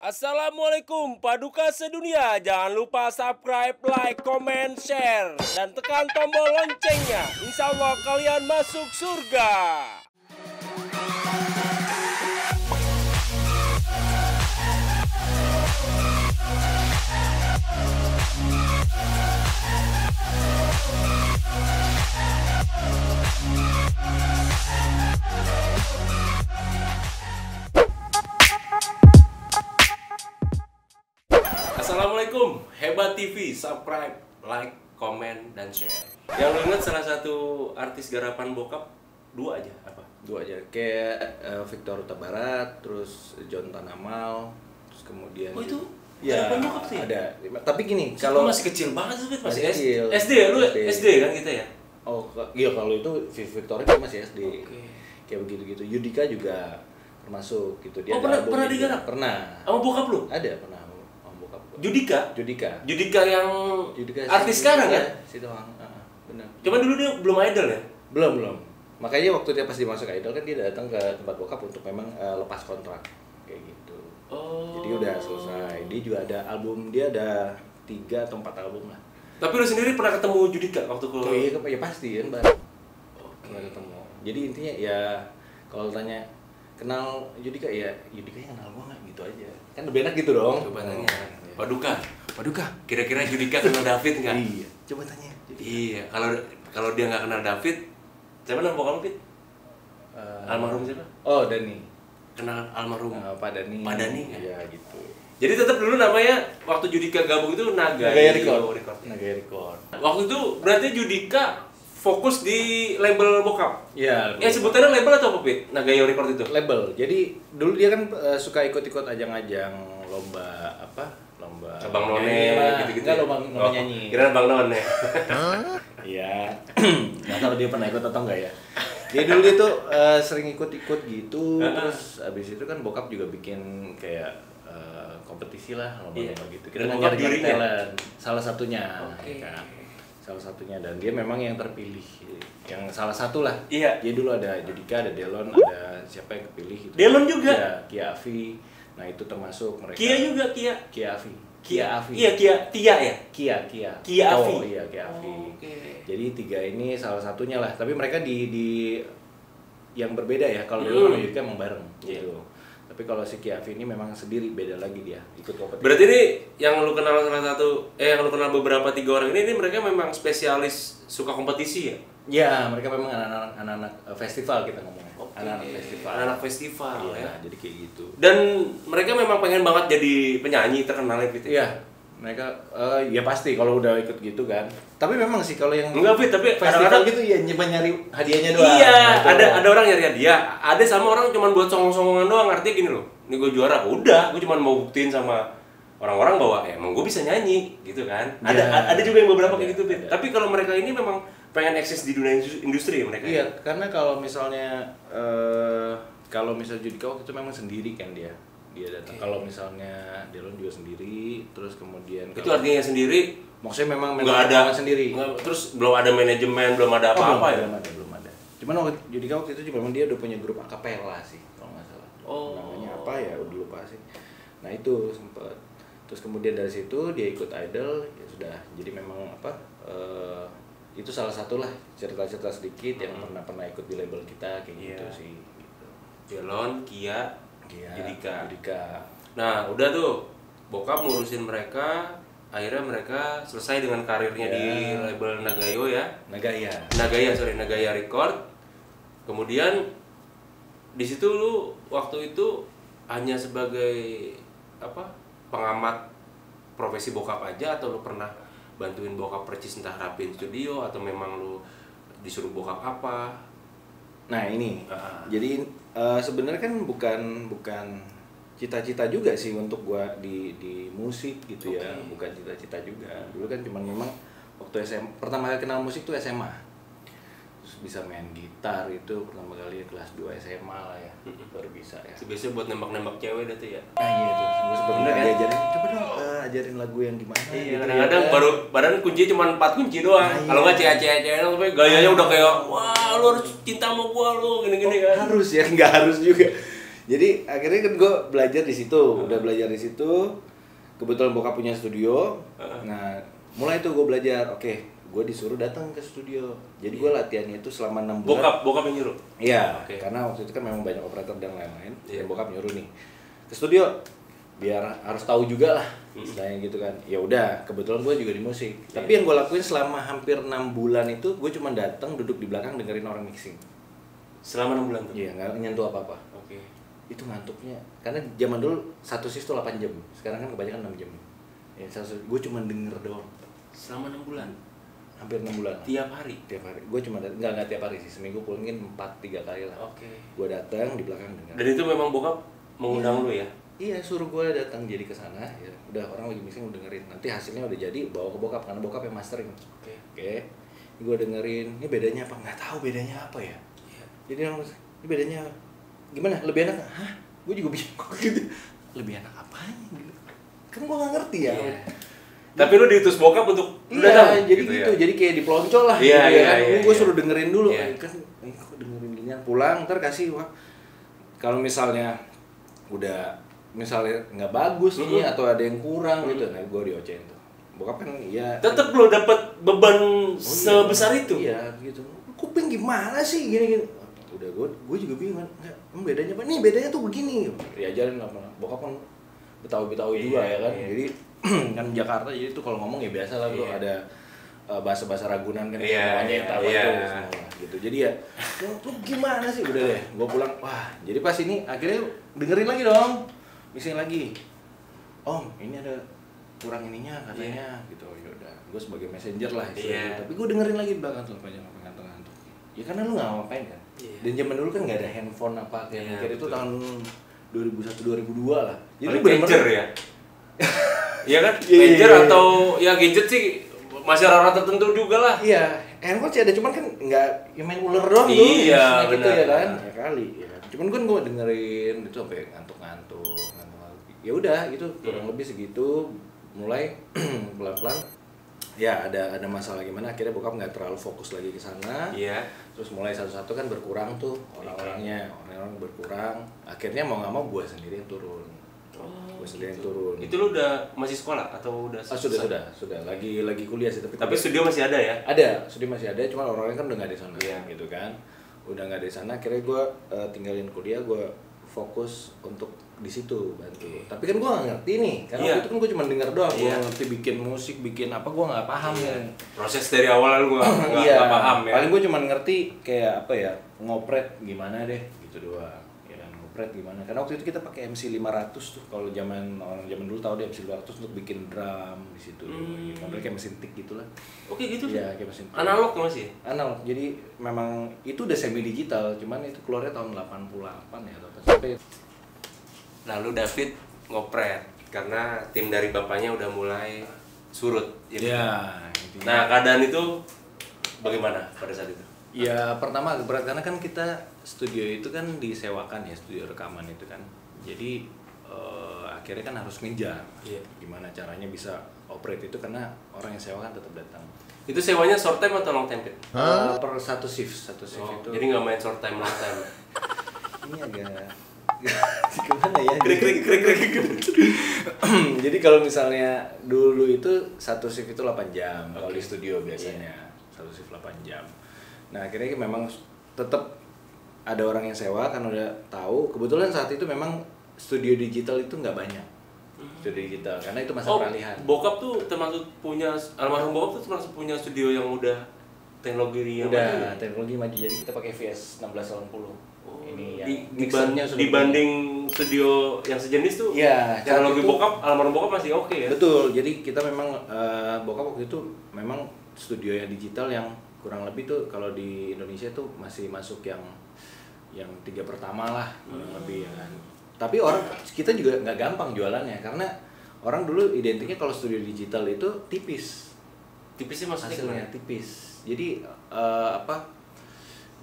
Assalamualaikum Paduka Sedunia. Jangan lupa subscribe, like, comment, share, dan tekan tombol loncengnya. Insya Allah kalian masuk surga. Assalamualaikum, Hebat TV, subscribe, like, komen, dan share. Yang lu ingat salah satu artis garapan bokap? Dua aja, apa? Dua aja, kayak Victor Huta Barat, terus John Tanamal, terus kemudian Oh itu? ya Garapan bokap sih? ada. Tapi gini, Kalau kalau masih kecil banget tuh, masih kecil. SD ya? Lu SD. SD kan kita ya? iya kalau itu Victoria kan masih SD. Oke. Kayak begitu-gitu. Yudika juga termasuk gitu. Oh, ada album pernah juga. digarap? Pernah. Sama bokap lu? Ada pernah sama bokap gua. Judika? Judika Yang artis si- sekarang ya, kan? si doang. Benar. Cuman dulu dia belum idol ya? Belum. Makanya waktu dia pas dimasuk Idol kan dia datang ke tempat bokap untuk memang lepas kontrak kayak gitu. Oh. Jadi udah selesai. Dia juga ada album, dia ada 3 atau 4 album lah. Tapi lu sendiri pernah ketemu Judika waktu ke... Oh iya, ya pasti kan bareng. Oke. Pernah ketemu. Jadi intinya ya kalau tanya kenal Judika ya Judika yang kenal gua nggak gitu aja. Kan lebih enak gitu dong. Coba tanya. Paduka. Kira-kira Judika kenal David nggak? Iya. Coba tanya. Judika. Iya. Kalau dia nggak kenal David, siapa nama bokap lu, Fit? Almarhum siapa? Oh Dani. Kenal almarhum. Pak Dani. Pak Dani kan? Iya gitu. Jadi tetap dulu namanya waktu Judika gabung itu Nagaya Record. Record. Waktu itu berarti Judika fokus di label bokap. Iya. Ya sebutannya label atau apa, Fit? Nagaya Record itu? Label. Jadi dulu dia kan suka ikut-ikut ajang-ajang lomba apa? Lomba Bang None gitu-gitu. Enggak Ya? lomba nyanyi. Kira Bang None. Iya. Nggak tahu dia pernah ikut atau enggak ya. Dia dulu dia tuh sering ikut-ikut gitu. Terus abis itu kan bokap juga bikin kayak kompetisi lah lomba-lomba gitu. Kita Dan mau bokap nyari jurinya? talent. Salah satunya. Oke. Kan. Salah satunya dan dia memang yang terpilih. Yang salah satu lah. Iya. Dia dulu ada Judika, ada Delon, ada siapa yang kepilih gitu. Delon juga? Iya, Kia Afi. Nah, itu termasuk mereka. Kia juga, Kia. Kia Afi. Kia Afi. Iya, Tia ya? Kia. Kia Afi. Oh, iya, Kia Afi. Oh, oke. Jadi 3 ini salah satunya lah. Tapi mereka di yang berbeda ya. Kalau Delon sama Judika emang bareng gitu. Tapi kalau si Kia Afi ini memang sendiri, beda lagi dia. Ikut kompetisi. Berarti ini yang lu kenal salah satu, yang lu kenal beberapa 3 orang ini mereka memang spesialis suka kompetisi ya? Ya, mereka memang anak-anak festival kita ngomongnya. Oke. Anak-anak festival. Anak festival Iya, ya. jadi kayak gitu. Dan mereka memang pengen banget jadi penyanyi terkenal gitu. Iya, mereka ya pasti kalau udah ikut gitu kan. Tapi memang sih kalau yang Enggak, Fit, tapi festival kadang-kadang gitu ya nyari hadiahnya doang. iya, Gitu. ada orang nyari hadiah, ada sama orang cuma buat songong-songongan doang. Artinya gini loh, ini gue juara, udah, gue cuma mau buktiin sama orang-orang bahwa emang gue bisa nyanyi gitu kan. Ada juga yang beberapa kayak gitu, Fit. Ada. Tapi kalau mereka ini memang pengen eksis di dunia industri ya mereka. Iya, karena kalau misalnya Judika waktu itu memang sendiri kan dia datang. Kalau misalnya Delon juga sendiri, terus kemudian Itu artinya sendiri maksudnya memang nggak ada sendiri. Terus belum ada manajemen, belum ada apa-apa ya. Belum ada. Cuman waktu Judika waktu itu juga memang dia udah punya grup akapela sih kalau nggak salah. Oh. Namanya apa ya? Udah lupa sih. Nah itu sempet. Terus kemudian dari situ dia ikut Idol, ya sudah. Jadi memang apa? Itu salah satu lah cerita-cerita sedikit yang pernah ikut di label kita kayak gitu sih. Gitu. Delon, Kia, Judika. Nah, udah tuh bokap ngurusin mereka, akhirnya mereka selesai dengan karirnya di label Nagayo ya. Nagaya Record. Kemudian di situ lu waktu itu hanya sebagai apa? Pengamat profesi bokap aja atau lu pernah bantuin bokap percis entah rapin studio atau memang lu disuruh bokap apa? Nah ini, jadi sebenarnya kan bukan cita-cita juga sih untuk gua di musik gitu ya, bukan cita-cita juga. Dulu kan cuma memang waktu pertama kali kenal musik tuh SMA, terus bisa main gitar itu pertama kali kelas 2 SMA lah ya, baru bisa ya. Biasanya buat nembak-nembak cewek dah tuh ya. Nah iya tuh, gue sebenarnya Bener kan? diajarin, coba dong ajarin lagu yang gimana. Iya, gitu kadang-kadang ya. baru badan kunci cuma 4 kunci doang. Nah, iya. Kalau nggak cewek-cewek tapi gayanya udah kayak wah lu harus cinta sama gua lu gini-gini kan. Harus ya, nggak harus juga. Jadi akhirnya kan gue belajar di situ, udah belajar di situ. Kebetulan bokap punya studio. Nah, mulai tuh gue belajar. Oke, gue disuruh datang ke studio. Jadi gue latihannya itu selama 6 bulan. Bokap yang nyuruh? Iya, karena waktu itu kan memang banyak operator dan lain-lain. Dan bokap nyuruh nih ke studio, biar harus tahu juga lah istilahnya gitu kan. Ya udah, kebetulan gue juga di musik. Tapi yang gue lakuin selama hampir 6 bulan itu gue cuma datang duduk di belakang dengerin orang mixing. Selama 6 bulan tuh? Iya, nggak nyentuh apa-apa. Itu ngantuknya, karena zaman dulu satu shift tuh 8 jam. Sekarang kan kebanyakan 6 jam. Ya, gue cuma denger doang. Selama 6 bulan? Hampir 6 bulan. Tiap hari? Tiap hari. Gue cuma nggak tiap hari sih, seminggu pulangin 3 kali lah. Gue datang di belakang denger. Dan itu memang bokap mengundang lu ya? Iya, suruh gue datang jadi ke sana. Ya, udah orang lagi mixing dengerin. Nanti hasilnya udah jadi bawa ke bokap karena bokap yang mastering. Oke. Gue dengerin. Ini bedanya apa? Nggak tahu bedanya apa ya. Jadi orang ini bedanya gimana? Lebih enak? Hah? Gue juga bingung gitu. Lebih enak apanya gitu? Kan gue nggak ngerti ya. Tapi lu diutus bokap untuk datang. Jadi gitu. Jadi kayak diploncol lah. Iya. Gue suruh dengerin dulu. Kan kok dengerin ginian. Pulang ntar kasih wah. Kalau misalnya udah misalnya nggak bagus nih atau ada yang kurang gitu, nah gue diocehin tuh. Bokap kan ya tetap lo dapat beban sebesar itu. Iya gitu. Kuping gimana sih gini. Udah gue juga bingung kan. Bedanya apa? Nih bedanya tuh begini. Diajarin apa? Bokap kan Betawi juga ya kan. Jadi kan Jakarta jadi tuh kalau ngomong ya biasa lah bro, ada bahasa-bahasa Ragunan kan semuanya yang tahu tuh semua gitu. Jadi ya lu gimana sih? Udah deh, gue pulang. Wah, jadi pas ini akhirnya dengerin lagi dong. Mixing lagi. Om, ini ada kurang ininya katanya gitu. Ya udah, gue sebagai messenger lah istilahnya. Tapi gue dengerin lagi belakang tuh ngantuk-ngantuk. Ya karena lu nggak ngapain kan. Dan zaman dulu kan nggak ada handphone apa kayak mikir itu tahun 2001 2002 lah. Jadi bener-bener ya. Iya kan? Pager atau ya gadget sih masih orang tertentu juga lah. Iya, handphone sih ada cuman kan nggak main ular doang tuh. Iya, gitu ya kan. Ya kali ya. Cuman kan gue dengerin itu sampai ngantuk-ngantuk. Ya udah gitu kurang lebih segitu, mulai pelan-pelan ya ada masalah gimana akhirnya bokap nggak terlalu fokus lagi ke sana. Terus mulai satu-satu kan berkurang tuh orang-orangnya berkurang, akhirnya mau nggak mau gue sendiri yang turun. Gue sendiri yang turun. Itu lu udah masih sekolah atau udah sudah lagi kuliah sih, tapi studio masih ada ya? Ada, studio masih ada, cuma orang-orangnya kan udah nggak di sana gitu kan. Udah nggak di sana, akhirnya gue tinggalin kuliah, gue fokus untuk di situ bantu. Tapi kan gue nggak ngerti nih, karena waktu itu kan gue cuma denger doang. Gue ngerti bikin musik, bikin apa, gue nggak paham ya. Proses dari awal gue nggak paham ya. Paling gue cuma ngerti kayak apa ya, ngopret gimana deh, gitu doang. Ya kan, ngopret gimana? Karena waktu itu kita pakai MC 500 tuh. Kalau orang zaman dulu tahu deh MC 500 untuk bikin drum di situ. Modelnya kayak mesin tik gitulah. Oke gitu sih. Iya, kayak mesin tik. Analog masih? Analog. Jadi memang itu udah semi digital, cuman itu keluarnya tahun 88 ya atau sampai. Lalu David ngopret karena tim dari bapaknya udah mulai surut. Nah, keadaan itu bagaimana pada saat itu? Ya pertama agak berat karena kan kita studio itu kan disewakan ya, studio rekaman itu kan. Jadi akhirnya kan harus ngejar gimana caranya bisa operate itu karena orang yang sewa kan tetap datang. Itu sewanya short time atau long time? Per satu shift itu. Jadi nggak main short time long time. Ini agak gimana ya? Krik. Jadi kalau misalnya dulu itu satu shift itu 8 jam kalau di studio biasanya. Satu shift 8 jam. Nah, akhirnya memang tetap ada orang yang sewa kan udah tahu. Kebetulan saat itu memang studio digital itu nggak banyak. Studio digital karena itu masa peralihan. Bokap tuh termasuk punya almarhum bokap tuh termasuk punya studio yang udah teknologi yang teknologi maju. Jadi kita pakai VS 1680. Ini yang dibanding studio yang sejenis tuh teknologi bokap, almarhum bokap masih oke ya? Betul, jadi kita memang bokap waktu itu memang studio yang digital yang kurang lebih tuh kalau di Indonesia tuh masih masuk yang 3 pertama lah kurang lebih ya kan. Tapi kita juga nggak gampang jualannya karena orang dulu identiknya kalau studio digital itu tipis. Tipisnya maksudnya hasilnya tipis. Jadi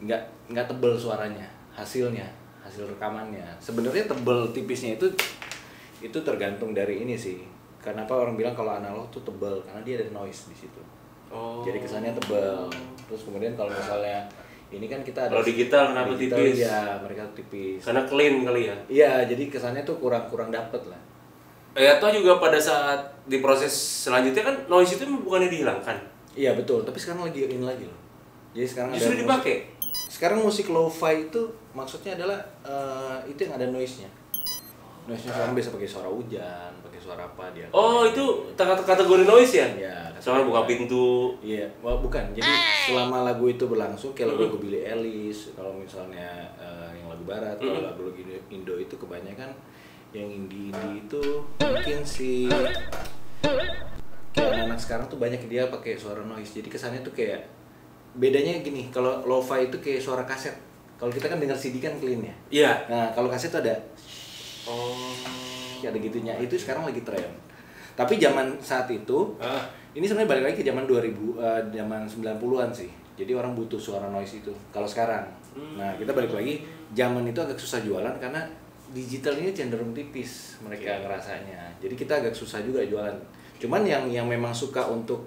nggak tebel suaranya. hasil rekamannya sebenarnya tebel tipisnya itu tergantung dari ini sih. Kenapa orang bilang kalau analog tuh tebel karena dia ada noise di situ. Jadi kesannya tebel. Terus kemudian kalau misalnya Ini kan kita ada. Kalau digital kenapa tipis? Ya, mereka tipis. Karena clean kali ya. Iya, jadi kesannya tuh kurang dapet lah. Atau juga pada saat di proses selanjutnya kan noise itu bukannya dihilangkan. Iya betul, tapi sekarang lagi in lagi loh. Jadi sekarang justru ada dipakai. Sekarang musik lo-fi itu maksudnya adalah itu yang ada noise-nya. Noise-nya sekarang biasa pakai suara hujan, pakai suara apa dia. Oh, itu kategori noise ya? Iya. Soalnya buka pintu. Iya, bukan. Jadi selama lagu itu berlangsung kayak lagu Billie Eilish, kalau misalnya yang lagu barat, kalau lagu Indo itu kebanyakan yang indie itu mungkin si kayak anak-anak sekarang tuh banyak dia pakai suara noise. Jadi kesannya tuh kayak bedanya gini, kalau lo-fi itu kayak suara kaset. Kalau kita kan dengar CD kan clean ya. Iya. Nah, kalau kaset tuh ada oh, ada gitunya. Itu sekarang lagi tren. Tapi zaman saat itu ini sebenarnya balik lagi ke zaman 2000 zaman 90-an sih. Jadi orang butuh suara noise itu. Kalau sekarang. Nah, kita balik lagi zaman itu agak susah jualan karena digital ini cenderung tipis mereka ngerasanya. Jadi kita agak susah juga jualan. Cuman yang memang suka untuk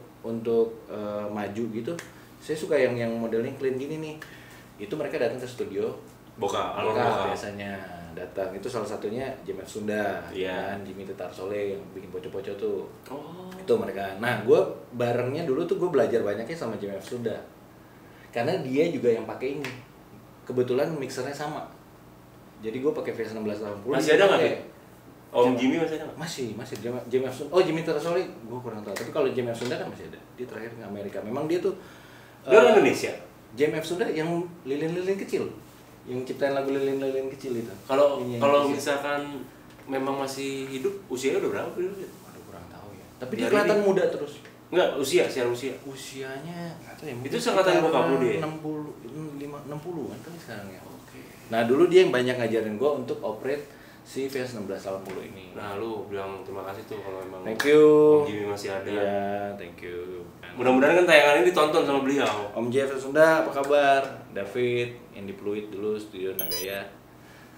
maju gitu, saya suka yang modelnya clean gini nih. Itu mereka datang ke studio Boka biasanya datang. Itu salah satunya JMF Sunda, kan Jimmy Tetar Soleh yang bikin poco-poco tuh. Itu mereka. Nah, gue barengnya dulu tuh gue belajar banyaknya sama JMF Sunda. Karena dia juga yang pakai ini. Kebetulan mixernya sama. Jadi gue pakai V1680. Masih ada nggak sih? Om Jimmy masih ada nggak? Masih. JMF Sunda. Oh, Jimmy Tetar Soleh gue kurang tahu. Tapi kalau JMF Sunda kan masih ada. Dia terakhir ke Amerika. Memang dia tuh dia orang Indonesia. JMF Sunda yang lilin-lilin kecil. Yang ciptain lagu lilin-lilin kecil itu. Kalau misalkan memang masih hidup, usianya udah berapa dulu? Aduh, kurang tahu ya. Tapi dia kelihatan muda terus. Enggak, secara usia. Usianya enggak tahu ya. Itu seangkatan bokap lu dia. 60-an kan sekarang ya. Oke. Nah, dulu dia yang banyak ngajarin gua untuk operate si VS1680 ini. Nah, lu bilang terima kasih tuh kalau memang thank you. Om Jimmy masih ada. Iya, thank you. Mudah-mudahan kan tayangan ini ditonton sama beliau. Om JF Sunda, apa kabar? David, yang di Pluit dulu, Studio Nagaya.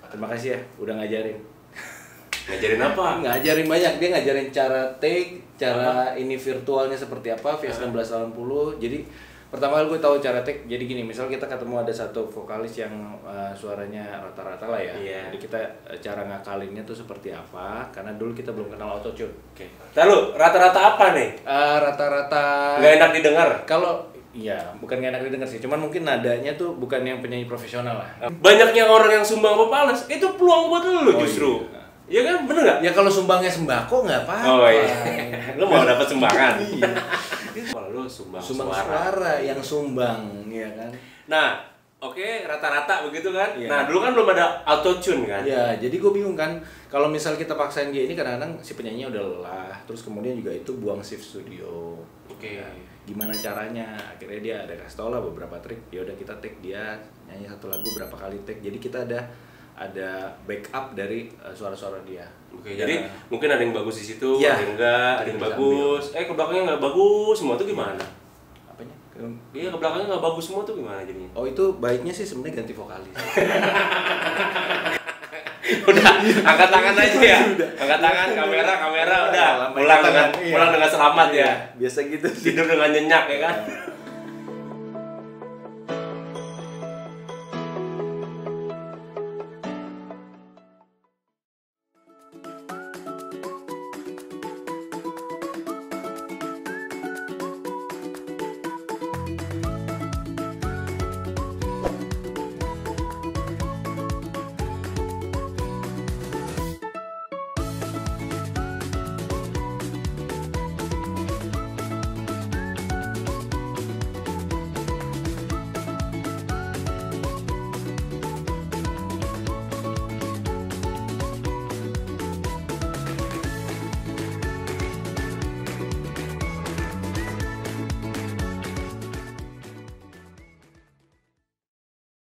Terima kasih ya, udah ngajarin. Ngajarin apa? Ngajarin banyak, dia ngajarin cara take, cara ini virtualnya seperti apa, VS1680. Jadi pertama kali gue tahu cara take, jadi gini, misal kita ketemu ada satu vokalis yang suaranya rata-rata lah ya. Jadi kita cara ngakalinnya tuh seperti apa, karena dulu kita belum kenal autotune. Oke. Lalu rata-rata apa nih? Rata-rata nggak enak didengar. Kalau iya, bukan nggak enak didengar sih, cuman mungkin nadanya tuh bukan yang penyanyi profesional lah. Banyaknya orang yang sumbang vokalis, itu peluang buat lu justru. Iya kan, bener nggak? Ya kalau sumbangnya sembako nggak apa-apa. Oh iya. Lu mau dapat sumbangan? Iya. Kalau lu sumbang suara yang sumbang, ya kan. Nah, oke, rata-rata begitu kan. Nah, dulu kan belum ada autotune kan. Ya, jadi gue bingung kan. Kalau misal kita paksain dia ini, kadang-kadang si penyanyinya udah lelah, terus kemudian juga itu buang shift studio. Oke. Gimana caranya? Akhirnya dia ada kasih tau lah beberapa trik. Ya udah kita take dia nyanyi satu lagu berapa kali take. Jadi kita ada backup dari suara-suara dia. Oke, jadi mungkin ada yang bagus di situ, ada yang enggak, ada yang bagus. Ke belakangnya nggak bagus semua tuh gimana? Apanya? Iya, ke belakangnya nggak bagus semua tuh gimana jadinya? Oh, itu baiknya sih sebenarnya ganti vokalis. Udah, angkat tangan aja ya. Angkat tangan, kamera udah. Pulang dengan selamat ya. Biasa gitu. Tidur dengan nyenyak ya kan.